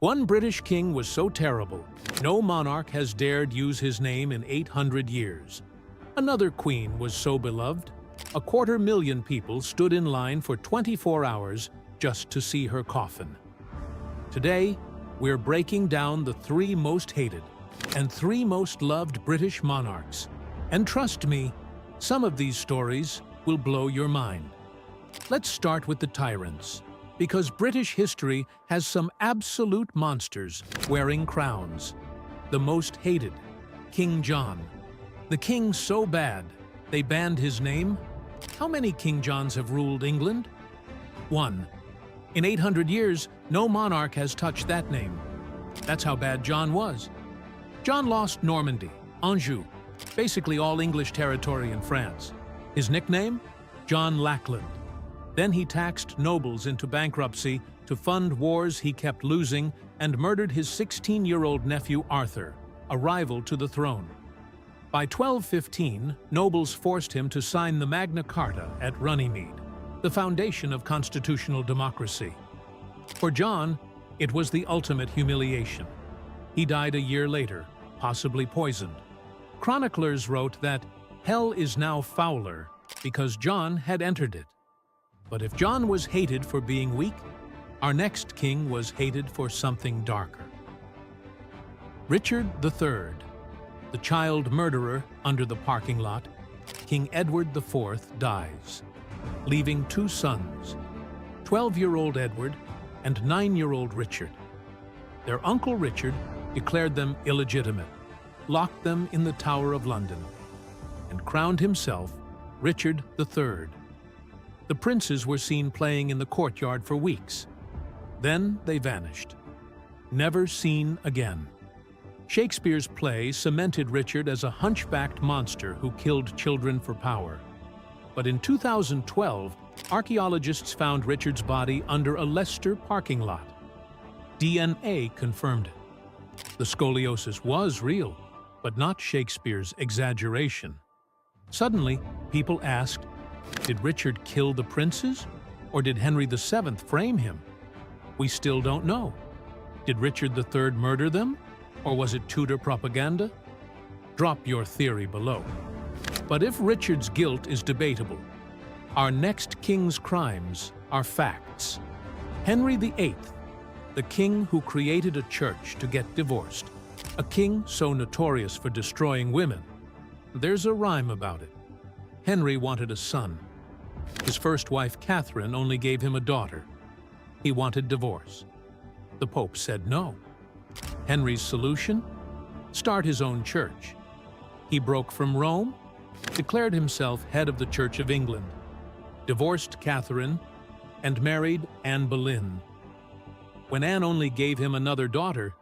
One British king was so terrible, no monarch has dared use his name in 800 years. Another queen was so beloved, 250,000 people stood in line for 24 hours just to see her coffin. Today, we're breaking down the 3 most hated and 3 most loved British monarchs. And trust me, some of these stories will blow your mind. Let's start with the tyrants, because British history has some absolute monsters wearing crowns. The most hated, King John. The king so bad, they banned his name. How many King Johns have ruled England? 1. In 800 years, no monarch has touched that name. That's how bad John was. John lost Normandy, Anjou, basically all English territory in France. His nickname? John Lackland. Then he taxed nobles into bankruptcy to fund wars he kept losing and murdered his 16-year-old nephew Arthur, a rival to the throne. By 1215, nobles forced him to sign the Magna Carta at Runnymede, the foundation of constitutional democracy. For John, it was the ultimate humiliation. He died a year later, possibly poisoned. Chroniclers wrote that hell is now fouler because John had entered it. But if John was hated for being weak, our next king was hated for something darker. Richard III, the child murderer under the parking lot, King Edward IV dies, leaving 2 sons, 12-year-old Edward and 9-year-old Richard. Their uncle Richard declared them illegitimate, locked them in the Tower of London, and crowned himself Richard III. The princes were seen playing in the courtyard for weeks. Then they vanished, never seen again. Shakespeare's play cemented Richard as a hunchbacked monster who killed children for power. But in 2012, archaeologists found Richard's body under a Leicester parking lot. DNA confirmed it. The scoliosis was real, but not Shakespeare's exaggeration. Suddenly, people asked, did Richard kill the princes, or did Henry VII frame him? We still don't know. Did Richard III murder them, or was it Tudor propaganda? Drop your theory below. But if Richard's guilt is debatable, our next king's crimes are facts. Henry VIII, the king who created a church to get divorced, a king so notorious for destroying women. There's a rhyme about it. Henry wanted a son. His first wife, Catherine, only gave him a daughter. He wanted divorce. The Pope said no. Henry's solution? Start his own church. He broke from Rome, declared himself head of the Church of England, divorced Catherine, and married Anne Boleyn. When Anne only gave him another daughter,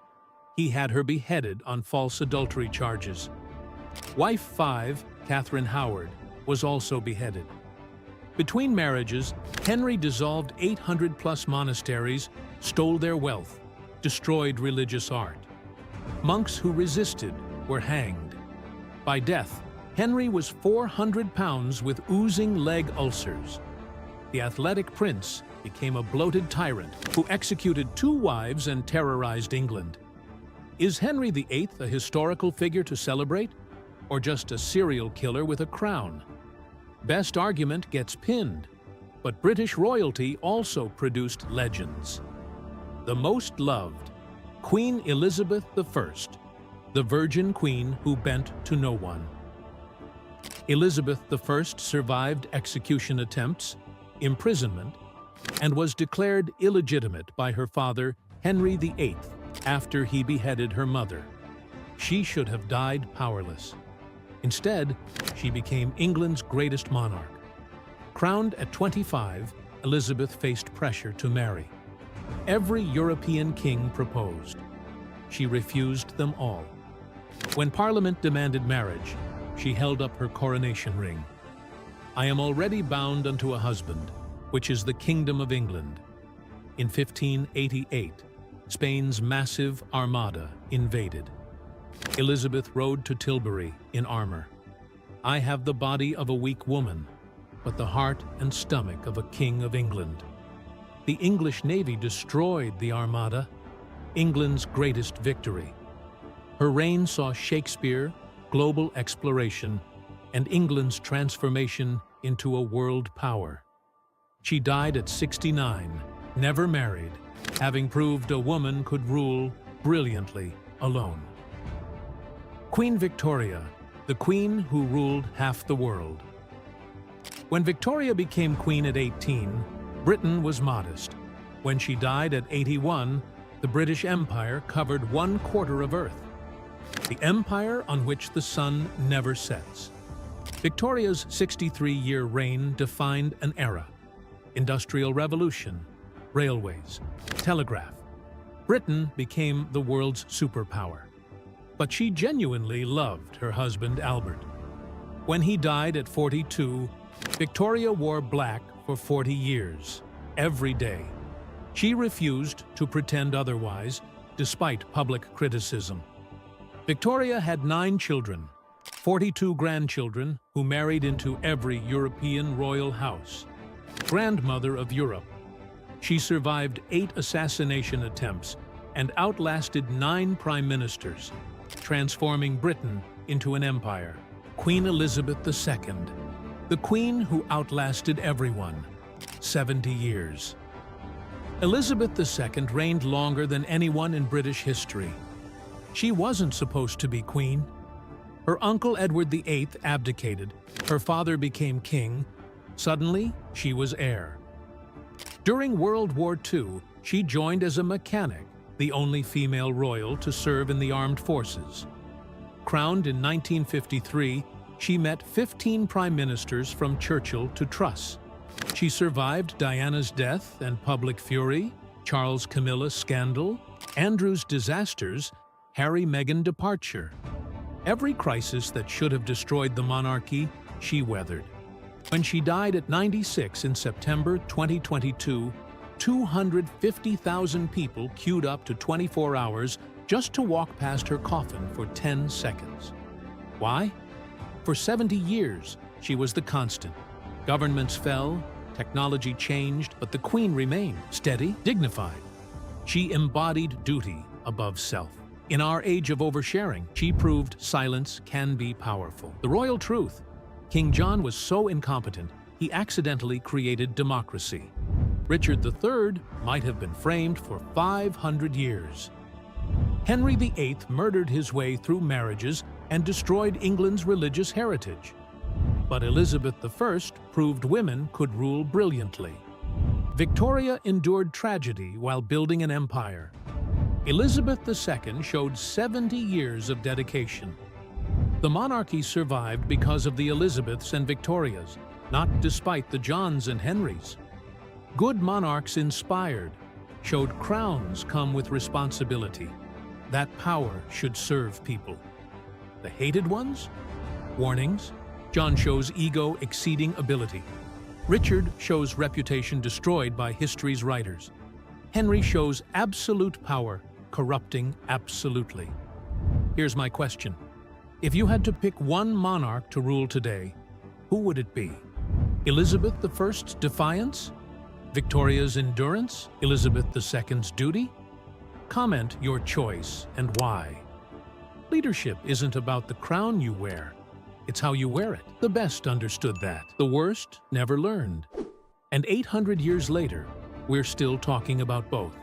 he had her beheaded on false adultery charges. Wife 5, Catherine Howard, was also beheaded. Between marriages, Henry dissolved 800+ monasteries, stole their wealth, destroyed religious art. Monks who resisted were hanged. By death, Henry was 400 pounds with oozing leg ulcers. The athletic prince became a bloated tyrant who executed 2 wives and terrorized England. Is Henry VIII a historical figure to celebrate, or just a serial killer with a crown? Best argument gets pinned, but British royalty also produced legends. The most loved, Queen Elizabeth I, the Virgin Queen who bent to no one. Elizabeth I survived execution attempts, imprisonment, and was declared illegitimate by her father, Henry VIII, after he beheaded her mother. She should have died powerless. Instead, she became England's greatest monarch. Crowned at 25, Elizabeth faced pressure to marry. Every European king proposed. She refused them all. When Parliament demanded marriage, she held up her coronation ring. I am already bound unto a husband, which is the Kingdom of England. In 1588, Spain's massive armada invaded. Elizabeth rode to Tilbury in armor. I have the body of a weak woman, but the heart and stomach of a king of England. The English navy destroyed the armada. England's greatest victory. Her reign saw Shakespeare, global exploration, and England's transformation into a world power. She died at 69, never married, having proved a woman could rule brilliantly alone. Queen Victoria, the queen who ruled half the world. When Victoria became queen at 18, Britain was modest. When she died at 81, the British Empire covered 1/4 of Earth, the empire on which the sun never sets. Victoria's 63-year reign defined an era. Industrial revolution, railways, telegraph. Britain became the world's superpower. But she genuinely loved her husband Albert. When he died at 42, Victoria wore black for 40 years, every day. She refused to pretend otherwise, despite public criticism. Victoria had 9 children, 42 grandchildren who married into every European royal house. Grandmother of Europe. She survived 8 assassination attempts and outlasted 9 prime ministers, transforming Britain into an empire. Queen Elizabeth II, the queen who outlasted everyone, 70 years. Elizabeth II reigned longer than anyone in British history. She wasn't supposed to be queen. Her uncle Edward VIII abdicated, her father became king. Suddenly, she was heir. During World War II, she joined as a mechanic, the only female royal to serve in the armed forces. Crowned in 1953, she met 15 prime ministers from Churchill to Truss. She survived Diana's death and public fury, Charles Camilla scandal, Andrew's disasters, Harry-Meghan departure. Every crisis that should have destroyed the monarchy, she weathered. When she died at 96 in September 2022, 250,000 people queued up to 24 hours just to walk past her coffin for 10 seconds. Why? For 70 years, she was the constant. Governments fell, technology changed, but the Queen remained steady, dignified. She embodied duty above self. In our age of oversharing, she proved silence can be powerful. The royal truth: King John was so incompetent, he accidentally created democracy. Richard III might have been framed for 500 years. Henry VIII murdered his way through marriages and destroyed England's religious heritage. But Elizabeth I proved women could rule brilliantly. Victoria endured tragedy while building an empire. Elizabeth II showed 70 years of dedication. The monarchy survived because of the Elizabeths and Victorias, not despite the Johns and Henrys. Good monarchs inspired, showed crowns come with responsibility. That power should serve people. The hated ones? Warnings. John shows ego exceeding ability. Richard shows reputation destroyed by history's writers. Henry shows absolute power, corrupting absolutely. Here's my question. If you had to pick one monarch to rule today, who would it be? Elizabeth I's defiance? Victoria's endurance? Elizabeth II's duty? Comment your choice and why. Leadership isn't about the crown you wear. It's how you wear it. The best understood that. The worst never learned. And 800 years later, we're still talking about both.